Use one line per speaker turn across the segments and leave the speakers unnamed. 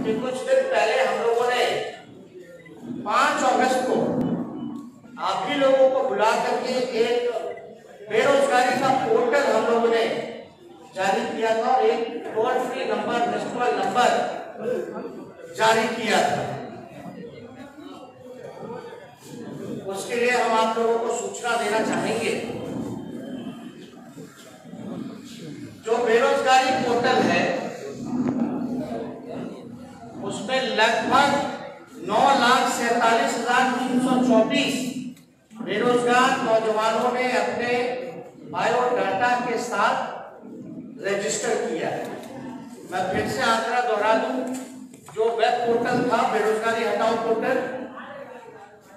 कि कुछ दिन पहले हम लोगों ने 5 अगस्त को आप भी लोगों को बुला करके एक बेरोजगारी का पोर्टल हम लोगों ने जारी किया था और एक toll free number, missed call number जारी किया था। उसके लिए हम आप लोगों को सूचना देना चाहेंगे। जो बेरोजगारी पोर्टल है उसमें लगभग 9,47,324 बेरोजगार नौजवानों ने अपने बायोडाटा के साथ रजिस्टर किया है। मैं फिर से आंकड़ा दोहरा दूं, जो वेब पोर्टल था बेरोजगारी हटाओ पोर्टल,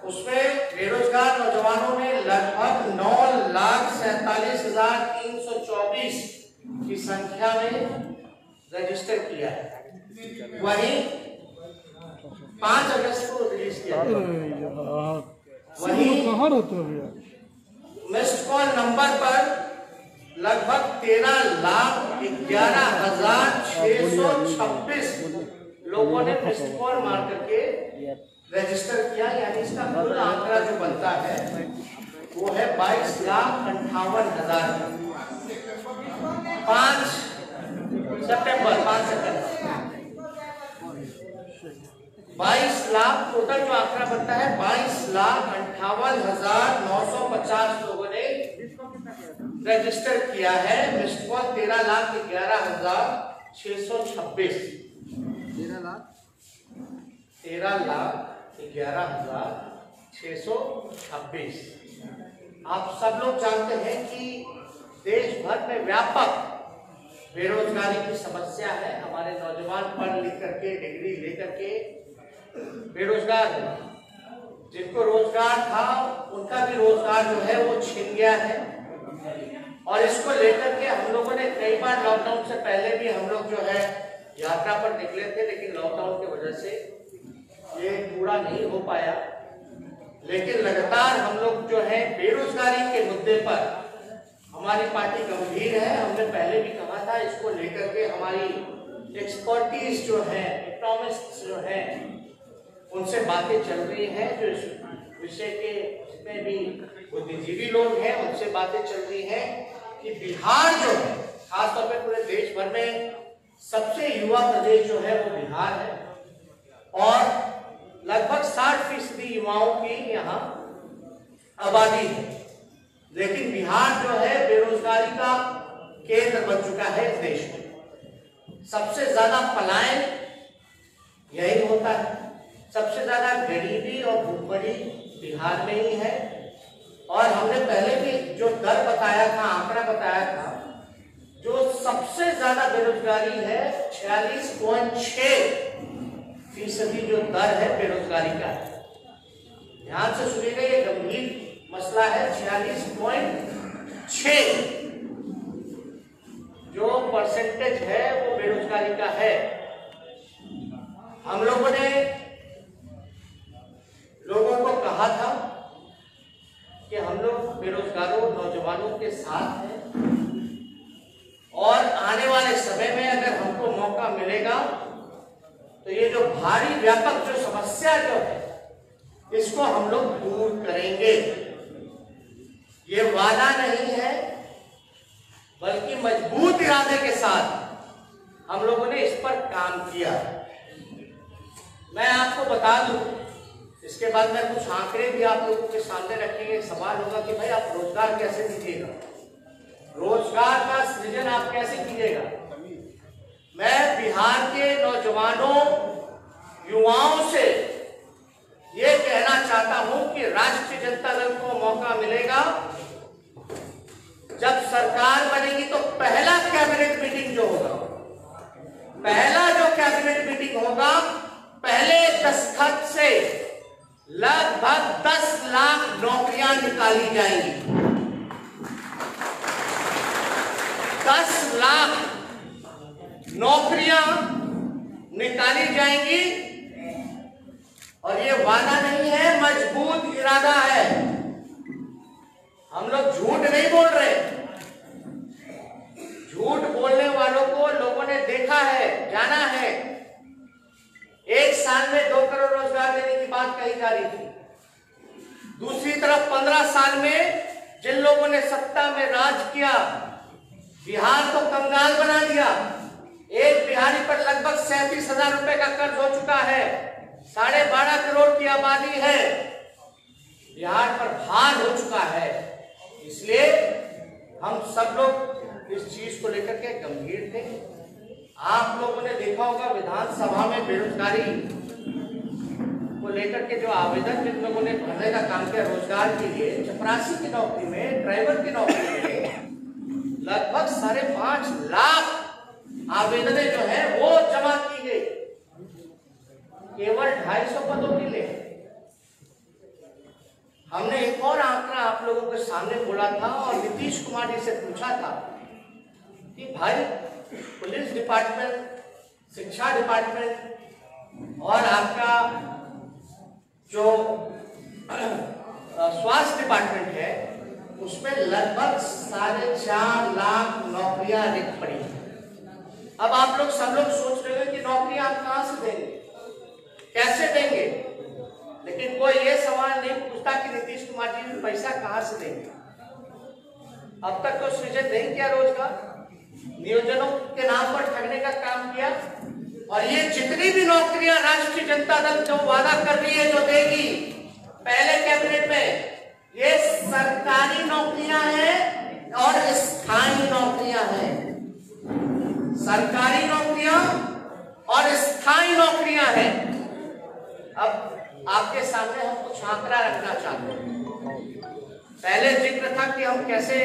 उसमें बेरोजगार नौजवानों ने लगभग 9,47,324 की संख्या में रजिस्टर किया है। वहीं 5 अगस्त को रिलीज किया, वहीं मिस्ड कॉल नंबर पर लगभग 13,11,626 लोगों ने मिस्ड कॉल मार करके रजिस्टर किया। यानी इसका कुल आंकड़ा जो बनता है वो है 22,58,000। 5 सितंबर 22 लाख टोटल जो आंकड़ा बनता है 22,58,950 लोगों ने रजिस्टर किया है। Missed call 13,11,626 13,11,626। आप सब लोग जानते हैं कि देश भर में व्यापक बेरोजगारी की समस्या है। हमारे नौजवान पढ़ लिख करके डिग्री लेकर के बेरोजगार है। जिनको रोजगार था उनका भी रोजगार जो है वो छिन गया है। और इसको लेकर के हम लोगों ने कई बार लॉकडाउन से पहले भी हम लोग जो है यात्रा पर निकले थे, लेकिन लॉकडाउन की वजह से ये पूरा नहीं हो पाया। लेकिन लगातार हम लोग जो है बेरोजगारी के मुद्दे पर हमारी पार्टी गंभीर है। हमने पहले भी कहा था, इसको लेकर के हमारी एक्सपर्टीज जो है, इकोनॉमिस्ट्स जो है, उनसे बातें चल रही हैं। जो इस विषय के जितने भी बुद्धिजीवी लोग हैं उनसे बातें चल रही हैं कि बिहार जो है, खासतौर पे पूरे देश भर में सबसे युवा प्रदेश जो है वो बिहार है और लगभग 60% युवाओं की यहाँ आबादी है। लेकिन बिहार जो है बेरोजगारी का केंद्र बन चुका है इस देश में। सबसे ज्यादा पलायन यही होता है, सबसे ज्यादा गरीबी और भूखमरी बिहार में ही है। और हमने पहले भी जो दर बताया था, आंकड़ा बताया था, जो सबसे ज्यादा बेरोजगारी है 46.6% जो दर है बेरोजगारी का है। ध्यान से सुनिएगा, ये गंभीर मसला है। 46.6 जो परसेंटेज है वो बेरोजगारी का है। हम लोगों ने लोगों को कहा था कि हम लोग बेरोजगारों नौजवानों के साथ हैं और आने वाले समय में अगर हमको मौका मिलेगा तो ये जो भारी व्यापक जो समस्या जो है इसको हम लोग दूर करेंगे। ये वादा नहीं है बल्कि मजबूत इरादे के साथ हम लोगों ने इस पर काम किया। मैं आपको बता दूं, इसके बाद मैं कुछ आंकड़े भी आप लोगों के सामने रखेंगे। सवाल होगा कि भाई आप रोजगार कैसे दीजिएगा, रोजगार का सृजन आप कैसे कीजिएगा। मैं बिहार के नौजवानों युवाओं से ये कहना चाहता हूं कि राष्ट्रीय जनता दल को मौका मिलेगा, जब सरकार बनेगी तो पहला कैबिनेट मीटिंग जो होगा, पहला जो कैबिनेट मीटिंग होगा, पहले दस्तखत से लगभग 10 लाख नौकरियां निकाली जाएंगी। 10 लाख नौकरियां निकाली जाएंगी। और ये वादा नहीं है, मजबूत इरादा है। हम लोग झूठ नहीं बोल रहे। झूठ बोलने वालों को लोगों ने देखा है, जाना है। कही जा रही थी। दूसरी तरफ 15 साल में जिन लोगों ने सत्ता में राज किया, बिहार को कंगाल बना दिया। एक बिहारी पर लगभग 37,000 रुपए का कर्ज हो चुका है। 12.5 करोड़ की आबादी है, बिहार पर भार हो चुका है। इसलिए हम सब लोग इस चीज को लेकर के गंभीर थे। आप लोगों ने देखा होगा विधानसभा में बेरोजगारी को लेकर के जो आवेदन जिन लोगों ने भरने का काम किया रोजगार के लिए, चपरासी की नौकरी में, ड्राइवर की नौकरी में लगभग 5.5 लाख आवेदनें जो है वो जमा की गई, केवल 250 पदों के लिए। हमने एक और आंकड़ा आप लोगों के सामने बोला था और नीतीश कुमार जी से पूछा था कि भाई पुलिस डिपार्टमेंट, शिक्षा डिपार्टमेंट और आपका जो स्वास्थ्य डिपार्टमेंट है उसमें लगभग 4.5 लाख नौकरियां रिक्त पड़ी हैं। अब आप लोग सब लोग सोच रहे हो कि नौकरियां आप कहां से देंगे, कैसे देंगे, लेकिन कोई ये सवाल नहीं पूछता कि नीतीश कुमार जी पैसा कहां से देंगे। अब तक तो सृजन नहीं किया रोजगार, नियोजनों के नाम पर ठगने का काम किया। और ये जितनी भी नौकरियां राष्ट्रीय जनता दल जो वादा कर रही है, जो देगी पहले कैबिनेट में, ये सरकारी नौकरियां हैं और स्थायी नौकरियां हैं। सरकारी नौकरियां और स्थायी नौकरियां हैं। अब आपके सामने हम कुछ आंकड़ा रखना चाहते हैं। पहले जिक्र था कि हम कैसे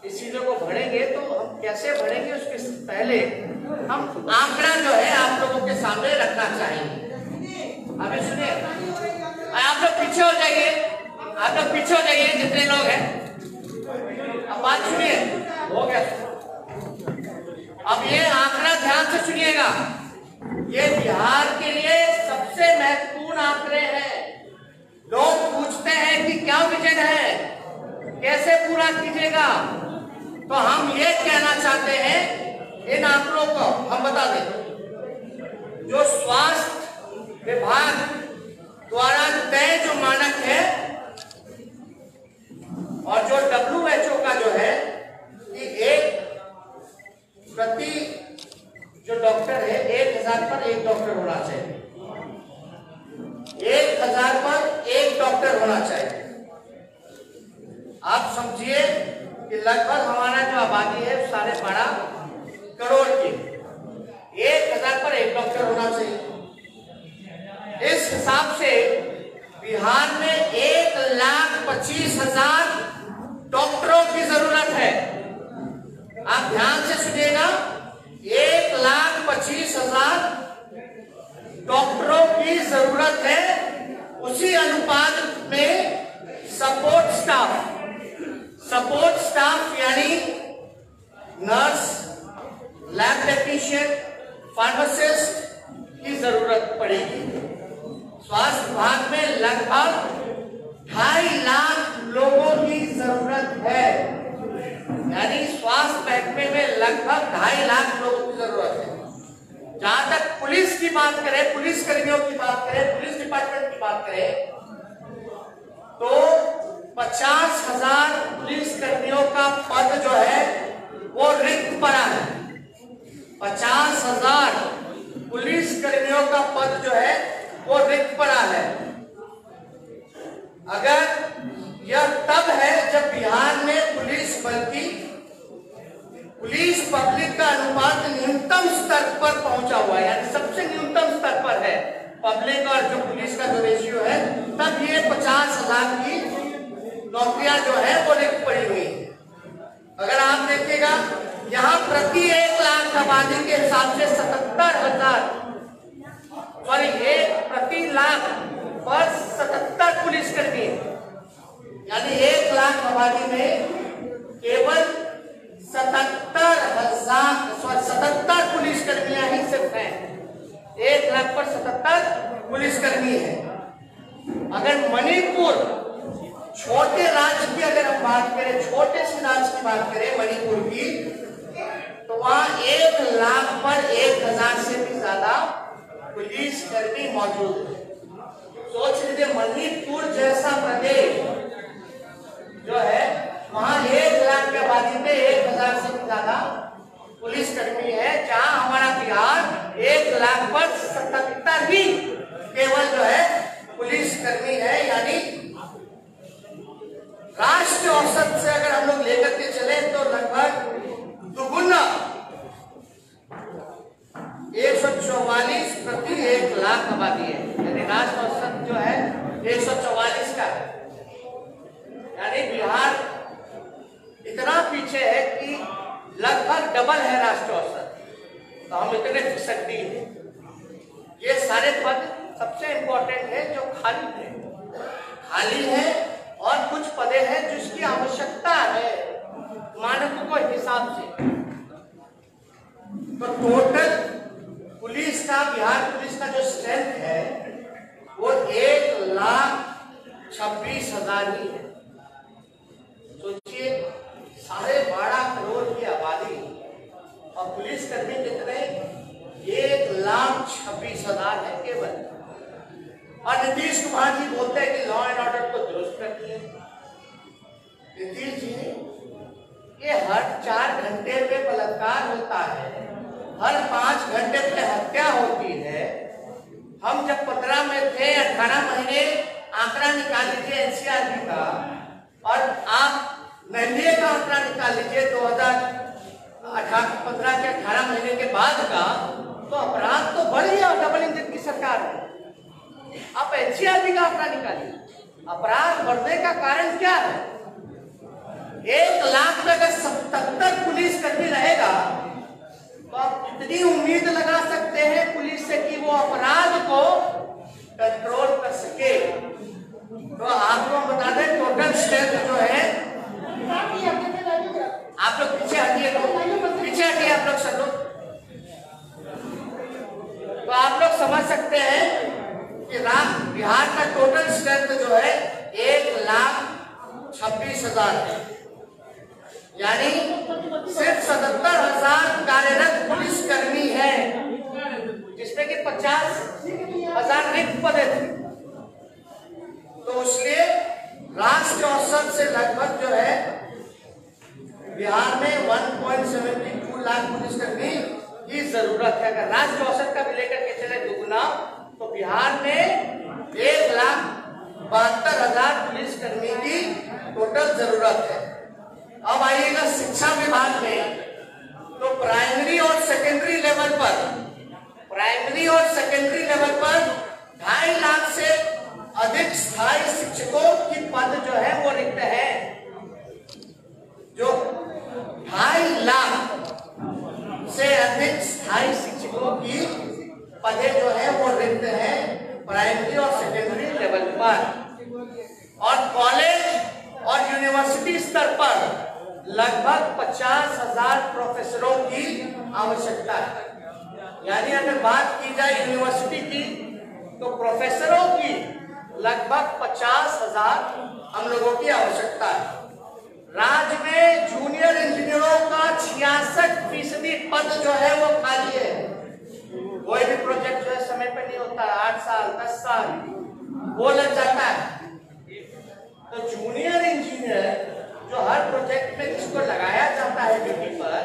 इस चीजों को बढ़ेंगे, तो हम कैसे बढ़ेंगे उसके पहले हम आंकड़ा जो है आप लोगों के सामने रखना चाहेंगे। अभी सुनिए, आप लोग पीछे हो जाइए, आप लोग पीछे हो जाइए जितने लोग हैं। अब बात सुनिए, हो गया। अब ये आंकड़ा ध्यान से सुनिएगा, ये बिहार के लिए सबसे महत्वपूर्ण आंकड़े हैं। लोग पूछते हैं कि क्या विजन है, कैसे पूरा कीजिएगा, तो हम ये कहना चाहते हैं इन आंकड़ों को हम बता दें। जो स्वास्थ्य विभाग द्वारा तय जो मानक है और जो WHO का जो है कि एक प्रति जो डॉक्टर है 1000 पर 1 डॉक्टर होना चाहिए, 1000 पर 1 डॉक्टर होना चाहिए। आप समझिए कि लगभग हमारा जो आबादी है 12.5 करोड़ की, 1000 पर 1 डॉक्टर होना चाहिए। इस हिसाब से बिहार में 1,25,000 डॉक्टरों की जरूरत है। आप ध्यान से सुनिएगा, 1,25,000 डॉक्टरों की जरूरत है। उसी अनुपात में सपोर्ट स्टाफ यानी नर्स, लैब टेक्नीशियन, फार्मासिस्ट की जरूरत पड़ेगी। स्वास्थ्य विभाग में लगभग 2.5 लाख लोगों की जरूरत है, यानी स्वास्थ्य महकमे में लगभग 2.5 लाख लोगों की जरूरत है। जहां तक पुलिस की बात करें, पुलिस कर्मियों की बात करें, पुलिस डिपार्टमेंट की बात करें, तो 50,000 पुलिस कर्मियों का पद जो है वो रिक्त पड़ा है। 50,000 पुलिस कर्मियों का पद जो है वो रिक्त पड़ा है। अगर यह तब है जब बिहार में पुलिस बल की पुलिस पब्लिक का अनुपात न्यूनतम स्तर पर पहुंचा हुआ है, यानी सबसे न्यूनतम स्तर पर है पब्लिक और जो पुलिस का जो रेशियो है, तब ये 50,000 की नौकरियां जो है वो रिक्त पड़ी हुई है। अगर आप देखिएगा यहाँ प्रति 1 लाख आबादी के हिसाब से 77,000 प्रति लाख पर 77 पुलिसकर्मी, यानी 1 लाख आबादी में केवल 77 पुलिसकर्मियां ही सिर्फ हैं। 1 लाख पर 77 पुलिसकर्मी है। अगर मणिपुर छोटे राज्य की अगर हम बात करें, छोटे से राज्य की बात करें मणिपुर की, तो वहां 1 लाख पर 1,000 से भी ज्यादा पुलिसकर्मी मौजूद है। सोच मणिपुर जैसा प्रदेश जो है, वहां 1 लाख की आबादी में 1000 से ज्यादा पुलिसकर्मी है, जहां हमारा बिहार 1 लाख पर 77 ही केवल जो है पुलिसकर्मी है। यानी राष्ट्रीय औसत से अगर हम लोग लेकर के चले तो लगभग दुगुना 144 प्रति 1 लाख आबादी है। यानी राष्ट्रीय औसत जो है 144 का है। यानी बिहार इतना पीछे है कि लगभग डबल है राष्ट्रीय औसत, तो हम इतने फिसड्डी हैं। ये सारे पद सबसे इंपॉर्टेंट है जो खाली है और कुछ पदे हैं जिसकी आवश्यकता है मानकों के हिसाब से। तो टोटल पुलिस का, बिहार पुलिस का जो स्ट्रेंथ है वो 1,26,000 ही है। सोचिए 12.5 करोड़ की आबादी और पुलिसकर्मी कितने, 1,26,000 है केवल। और नीतीश कुमार जी बोलते हैं कि लॉ एंड ऑर्डर को दुरुस्त करती है। नीतीश जी, ये हर 4 घंटे पे बलात्कार होता है, हर 5 घंटे पे हत्या होती है। हम जब 15 में थे, 18 महीने आंकड़ा निकाल लीजिए एनसीआरबी का, और आप एनडीए का आंकड़ा निकाल लीजिए 2015 के 18 महीने के बाद का, तो अपराध तो बढ़ गया डबल इंजन की सरकार है। आप एनसीआरबी का आंकड़ा निकालिए, अपराध बढ़ने का कारण क्या है? 1 लाख में अगर 77 पुलिसकर्मी रहेगा तो आप कितनी उम्मीद लगा सकते हैं पुलिस से कि वो अपराध को कंट्रोल कर सके? तो आपको बता दें टोटल स्ट्रेंथ जो है, आप लोग पीछे हटिए, आप लोग सब लोग, तो आप लोग समझ सकते हैं कि बिहार का टोटल स्ट्रेंथ जो है 1,26,000 है। यानी सिर्फ 77,000 कार्यरत पुलिसकर्मी है, जिसमें कि 50,000 रिक्त पद थे। तो इसलिए राष्ट्रीय औसत से लगभग जो है बिहार में 1.72 लाख पुलिसकर्मी की जरूरत है। अगर राष्ट्रीय औसत का भी लेकर के चले दुगुना, तो बिहार में 1,72,000 पुलिसकर्मी की टोटल जरूरत है। अब आइएगा शिक्षा विभाग में, तो प्राइमरी और सेकेंडरी लेवल पर 2.5 लाख से अधिक स्थायी शिक्षकों की पद जो है वो रिक्त है। जो 2.5 लाख से अधिक स्थायी शिक्षकों की पदे जो है वो रिक्त है प्राइमरी और सेकेंडरी लेवल पर। और कॉलेज और यूनिवर्सिटी स्तर पर लगभग 50,000 प्रोफेसरों की आवश्यकता है। यानी अगर बात की जाए यूनिवर्सिटी की, तो प्रोफेसरों की लगभग 50,000 हम लोगों की आवश्यकता है। राज्य में जूनियर इंजीनियरों का 66% पद जो है वो खाली है। कोई भी प्रोजेक्ट जो है समय पे नहीं होता, 8 साल 10 साल वो लग जाता है। तो जूनियर इंजीनियर जो हर प्रोजेक्ट में जिसको लगाया जाता है ड्यूटी पर,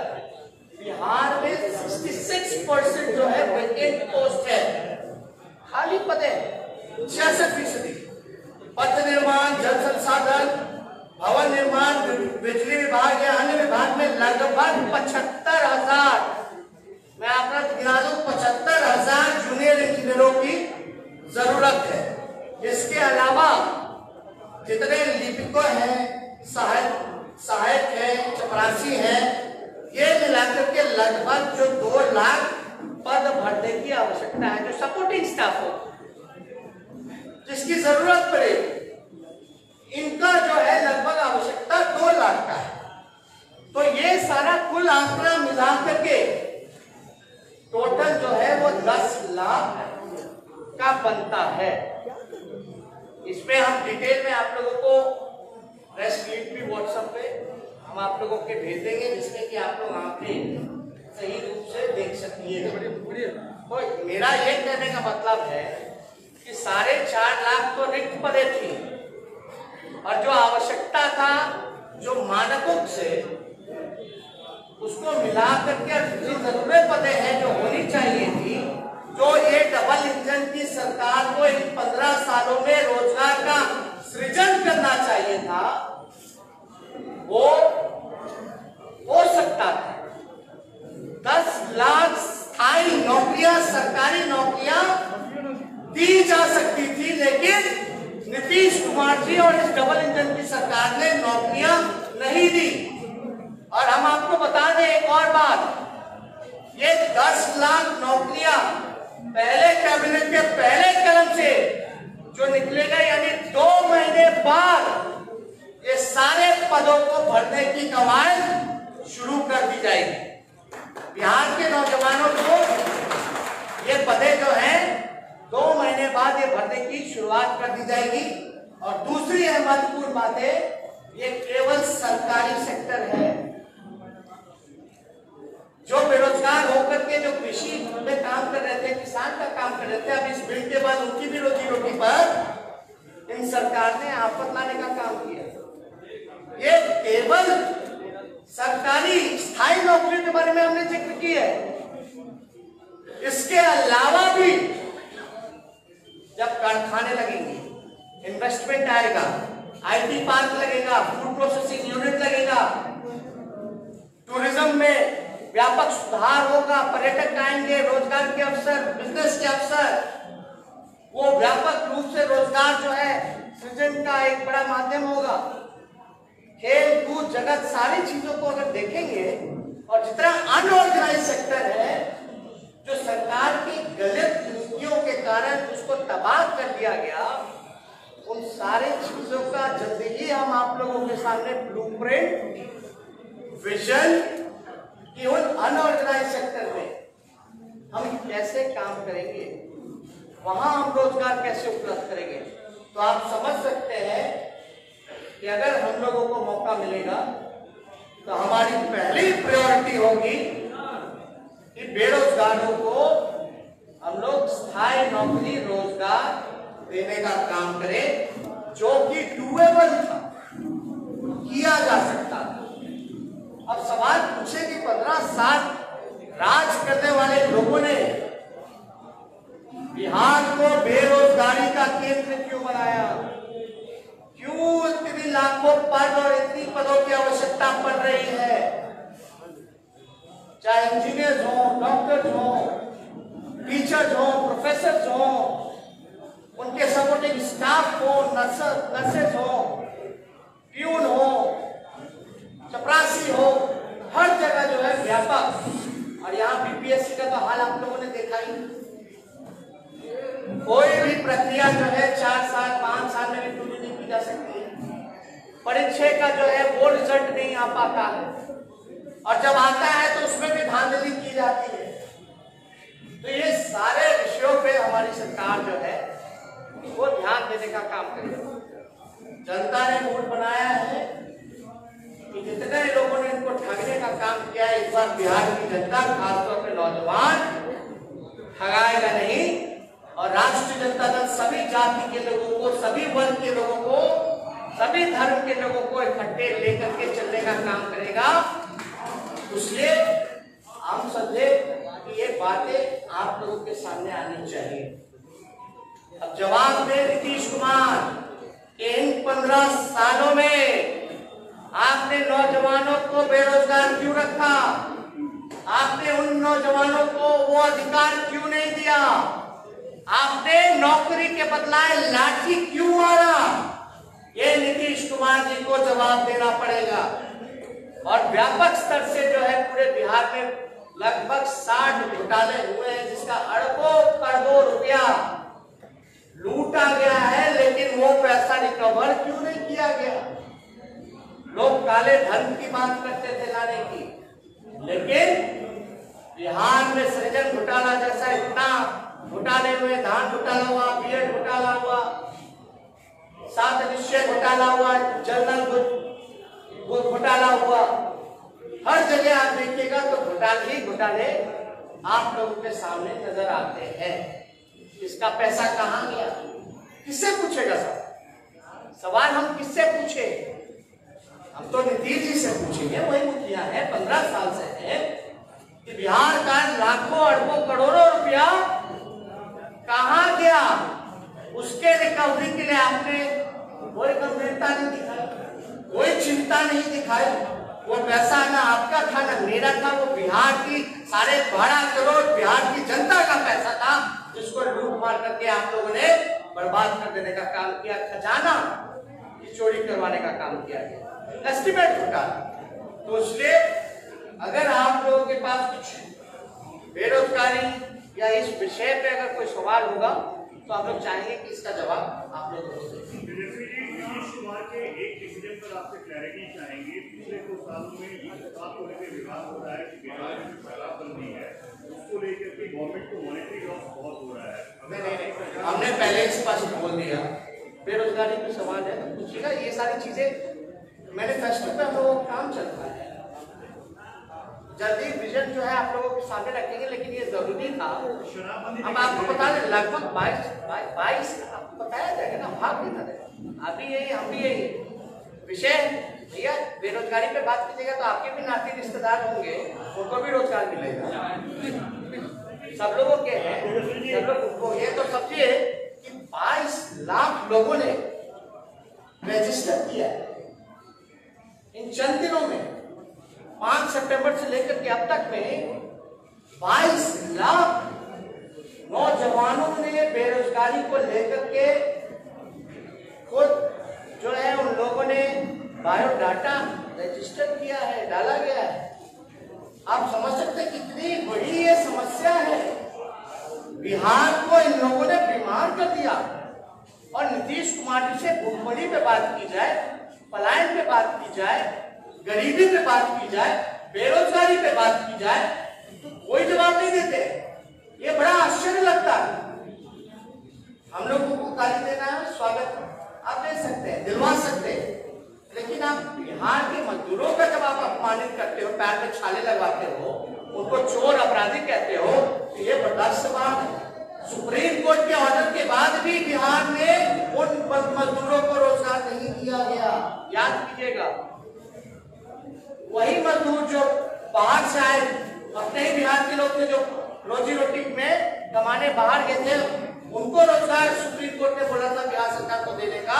बिहार में 66% जो है वेकेंट पोस्ट है, खाली पद है 66%। पथ निर्माण, जल संसाधन, भवन निर्माण, बिजली विभाग या अन्य विभाग में लगभग 75,000, मैं आपका गिना दूं 75,000 जूनियर इंजीनियरों की जरूरत है। इसके अलावा जितने लिपिकों हैं, सहायक है, चपरासी है, ये मिलाकर के लगभग जो 2 लाख पद भरने की आवश्यकता है, जो सपोर्टिंग स्टाफ हो, जिसकी जरूरत पड़े, इनका जो है लगभग आवश्यकता 2 लाख का है। तो ये सारा कुल आंकड़ा मिला करके टोटल जो है वो 10 लाख का बनता है। इसमें हम डिटेल में आप लोगों को प्रेस मीट भी व्हाट्सएप पे हम आप लोगों के भेज देंगे, जिसमें कि आप लोग आंकड़े सही रूप से देख सकिएगा। तो मेरा ये कहने का मतलब है कि 4.5 लाख तो रिक्त पदें थी और जो आवश्यकता था, जो मानकों से उसको मिला करके जितनी जरूरत पदें हैं जो होनी चाहिए थी, जो ये डबल इंजन की सरकार को इन 15 सालों में रोजगार का सृजन करना चाहिए था, वो हो सकता था। 10 लाख स्थायी नौकरियां, सरकारी नौकरियां दी जा सकती थी, लेकिन नीतीश कुमार जी और इस डबल इंजन की सरकार ने नौकरियां नहीं दी। और हम आपको बता दें एक और बात, ये 10 लाख नौकरियां पहले कैबिनेट के पहले कदम से जो निकलेगा, यानी 2 महीने बाद ये सारे पदों को भरने की कवायद शुरू कर दी जाएगी। बिहार के नौजवानों को ये पदें जो हैं 2 महीने बाद ये भरने की शुरुआत कर दी जाएगी। और दूसरी महत्वपूर्ण बात है, ये केवल सरकारी सेक्टर है। जो बेरोजगार होकर के जो कृषि में काम कर रहे थे, किसान का काम कर रहे थे, अब इस बिल के बाद उनकी भी रोजी रोटी पर इन सरकार ने आफत लाने का काम किया। ये केवल सरकारी स्थायी नौकरी के बारे में हमने जिक्र किया है। इसके अलावा भी जब कारखाने लगेंगे, इन्वेस्टमेंट आएगा, IT पार्क लगेगा, फूड प्रोसेसिंग यूनिट लगेगा, टूरिज्म में व्यापक सुधार होगा, पर्यटक आएंगे, रोजगार के अवसर, बिजनेस के अवसर, वो व्यापक रूप से रोजगार जो है सृजन का एक बड़ा माध्यम होगा। खेल कूद जगत सारी चीजों को अगर देखेंगे, और जितना अनऑर्गेनाइज सेक्टर है जो सरकार की गलत नीतियों के कारण उसको तबाह कर दिया गया, उन सारी चीजों का जल्दी ही हम आप लोगों के सामने ब्लूप्रिंट, विजन कि उन अनऑर्गेनाइज सेक्टर में हम कैसे काम करेंगे, वहां हम रोजगार कैसे उपलब्ध करेंगे। तो आप समझ सकते हैं कि अगर हम लोगों को मौका मिलेगा तो हमारी पहली प्रायोरिटी होगी कि बेरोजगारों को हम लोग स्थायी नौकरी, रोजगार देने का काम करें, जो कि डूएबल था, किया जा सकता था। अब सवाल पूछे कि 15 साल राज करने वाले लोगों ने बिहार को बेरोजगारी का केंद्र क्यों बनाया? क्यों इतनी लाखों पद और इतनी पदों की आवश्यकता पड़ रही है? चाहे इंजीनियर्स हो, डॉक्टर्स हो, टीचर्स हो, प्रोफेसर्स हो, उनके सपोर्टिंग स्टाफ हो, नर्सेस हो, प्यून हो, चपरासी हो, हर जगह जो है व्यापक। और यहाँ BPSC का तो हाल आप लोगों ने देखा ही। कोई भी प्रक्रिया जो है 4 साल 5 साल में भी पूरी नहीं की जा सकती है। परीक्षा का जो है वो रिजल्ट नहीं आ पाता है, और जब आता है तो उसमें भी धांधली की जाती है। तो ये सारे विषयों पे हमारी सरकार जो है वो ध्यान देने का काम करेगी। जनता ने मूड बनाया है कि जितने लोगों ने इनको ठगने का काम किया है, इस बार बिहार की जनता, खासतौर पर नौजवान, ठगाएगा नहीं। और राष्ट्रीय जनता दल सभी जाति के लोगों को, सभी वर्ग के लोगों को, सभी धर्म के लोगों को इकट्ठे लेकर के चलने का काम करेगा। इसलिए हम समझे कि ये बातें आप लोगों के सामने आनी चाहिए। अब जवाब दे नीतीश कुमार कि इन 15 सालों में आपने नौजवानों को बेरोजगार क्यों रखा? आपने उन नौजवानों को वो अधिकार क्यों नहीं दिया? आपने नौकरी के बदलाए लाठी क्यों मारा? ये नीतीश कुमार जी को जवाब देना पड़ेगा। और व्यापक स्तर से जो है पूरे बिहार में लगभग 60 घोटाले हुए हैं, जिसका अरबों करोड़ों रुपया लूटा गया है, लेकिन वो पैसा रिकवर क्यों नहीं किया गया? लोग काले धन की बात करते थे लाने की, लेकिन बिहार में सृजन घोटाला जैसा इतना घोटाले हुए, धान घोटाला हुआ, बीएड घोटाला हुआ, 7 निश्चय घोटाला हुआ, जनरल घोटाला हुआ, हर जगह आप देखिएगा तो घोटाले ही घोटाले आप लोगों के सामने नजर आते हैं। इसका इसका पैसा कहाँ गया? किससे पूछेगा सवाल हम किससे पूछे? हम तो नीतीश जी से पूछेंगे, वही मुखिया है, 15 साल से है कि बिहार का लाखों अरबों करोड़ों रुपया कहाँ गया, उसके रिकवरी के लिए आपने कोई गंभीरता नहीं दिखाई, कोई चिंता नहीं दिखाई। वो पैसा ना आपका था ना मेरा था, वो बिहार की 12.5 करोड़ बिहार की जनता का पैसा था, जिसको लूट मार करके आप लोगों ने बर्बाद कर देने का काम किया, खजाना की चोरी करवाने का काम किया गया, एस्टिमेट घोटाला। तो इसलिए अगर आप लोगों के पास कुछ बेरोजगारी या इस विषय पे अगर कोई सवाल होगा तो आप लोग चाहेंगे कि इसका जवाब आप लोग को दें।
नीतीश कुमार के एक डिसीजन पर आपसे क्लैरिटी चाहेंगे। पिछले 2 सालों में बात को लेकर विवाद हो रहा है कि बिहार में जो शराबबंदी है उसको लेकर के गवर्नमेंट को मॉनेटरी लॉस बहुत हो रहा है।
नहीं, हमने पहले स्पष्ट बोल दिया, बेरोजगारी पे सवाल है तो पूछिएगा, ये सारी चीजें मैनिफेस्टो पे हम लोगों का काम चल रहा है। जल्दी विजन जो है आप लोगों के सामने रखेंगे, लेकिन ये जरूरी था। हम आपको बता दें लगभग 22 आपको बताया जाएगा ना, भाग नहीं था अभी यही हम भी यही विषय भैया बेरोजगारी पे बात कीजिएगा तो आपके भी नाती रिश्तेदार होंगे, उनको भी रोजगार मिलेगा, सब लोगों के हैं, सब लोग को ये तो समझिए कि 22 लाख लोगों ने रजिस्टर किया इन चंद दिनों में। 5 सितंबर से लेकर के अब तक में 22 लाख नौजवानों ने बेरोजगारी को लेकर के खुद जो है उन लोगों ने बायोडाटा रजिस्टर किया है, डाला गया है। आप समझ सकते हैं कितनी बड़ी ये समस्या है। बिहार को इन लोगों ने बीमार कर दिया। और नीतीश कुमार जी से भूखमरी पे बात की जाए, पलायन पे बात की जाए, गरीबी पे बात की जाए, बेरोजगारी पे बात की जाए तो कोई जवाब नहीं देते। ये बड़ा आश्चर्य लगता है। हम लोगों को गाली देना है, स्वागत आप दे सकते हैं, दिलवा सकते हैं, लेकिन आप बिहार के मजदूरों का जब आप अपमानित करते हो, पैर में छाले लगवाते हो, उनको चोर अपराधी कहते हो, तो ये बर्दाश्त बात है। सुप्रीम कोर्ट के ऑर्डर के बाद भी बिहार में उन मजदूरों को रोजगार नहीं दिया गया। याद कीजिएगा, वही मजदूर जो बाहर से आए, अपने ही बिहार के लोग थे जो रोजी रोटी में कमाने बाहर गए थे, उनको रोजगार सुप्रीम कोर्ट ने बोला था बिहार सरकार को देने का,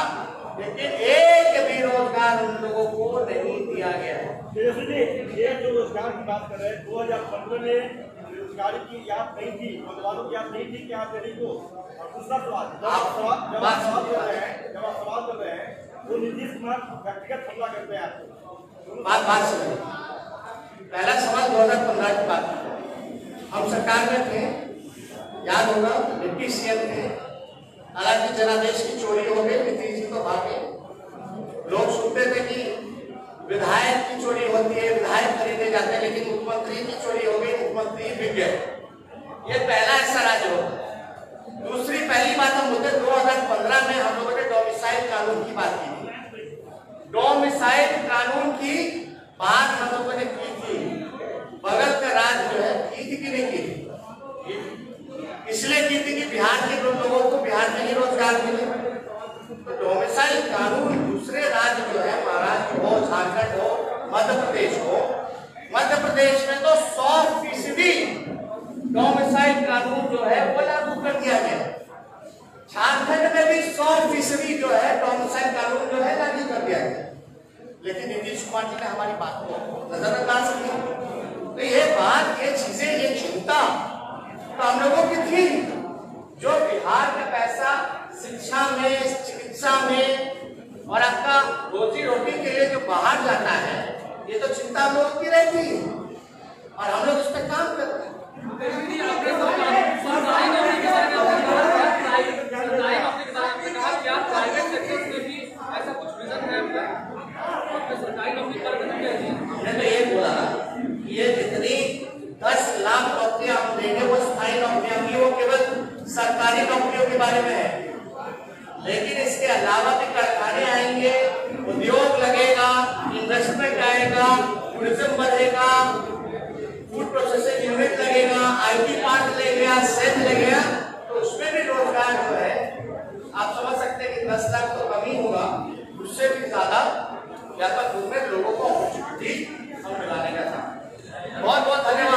लेकिन एक भी रोजगार उन लोगों को नहीं दिया गया।
ये जो रोजगार की बात कर रहे हैं, 2015 में बेरोजगारी की याद नहीं थी, नौजवानों की याद नहीं थी कि आप देने को। और दूसरा सवाल, जब आप सवाल कर रहे हैं वो नीतीश कुमार व्यक्तिगत हमला करते हैं आपको।
बात सुनिए, पहला सवाल 2015 की बात है। हम सरकार में थे, याद होगा, डिप्टी सीएम थे, हालांकि जनादेश की चोरी हो गई, नीतीश जी तो भागे। लोग सुनते थे कि विधायक की चोरी होती है, विधायक खरीदे जाते हैं, लेकिन मुख्यमंत्री की चोरी हो गई, मुख्यमंत्री बिक गए। ये पहला ऐसा राज्य होता। दूसरी पहली बात हम बोलते 2015 में हम लोगों ने डोमिसाइल कानून की बात की थी। डोमिसाइल कानून की बात हम लोगों ने की थी। बगल का राज्य जो है की थी कि नहीं की थी? इसलिए की थी कि बिहार के लोगों को बिहार में ही रोजगार मिले। तो डोमिसाइल कानून दूसरे राज्य जो है, महाराष्ट्र हो, झारखंड हो, मध्य प्रदेश हो, मध्य प्रदेश में तो 100% डोमिसाइल कानून जो है वो लागू कर दिया गया। झारखंड में भी 100% जो है डोमिसाइल कानून जो है लागू कर दिया गया, लेकिन नीतीश कुमार जी ने हमारी बात को नजरअंदाज किया। तो ये बात, ये चीजें, ये चिंता तो हम लोगों की थी। जो बिहार का पैसा शिक्षा में, चिकित्सा में और आपका रोजी रोटी के लिए जो बाहर जाता है, ये तो चिंता हम लोगों की रहती है और हम लोग इस पर काम करते हैं। हमने तो ये बोला ये जितनी 10 लाख नौकरियां हम देंगे वो स्थायी नौकरियां होंगी, वो केवल सरकारी नौकरियों के बारे में है, लेकिन इसके अलावा भी कारखाने आएंगे, उद्योग लगेगा, इन्वेस्टमेंट आएगा, टूरिज्म बढ़ेगा, फूड प्रोसेसिंग यूनिट लगेगा, IT पार्क लगेगा, सेल लगेगा, तो उसमें भी रोजगार 10 लाख तो कम ही होगा, उससे भी ज्यादा व्यापक रूप में लोगों को अपॉर्चुनिटी हम दिलाने का था। बहुत बहुत धन्यवाद।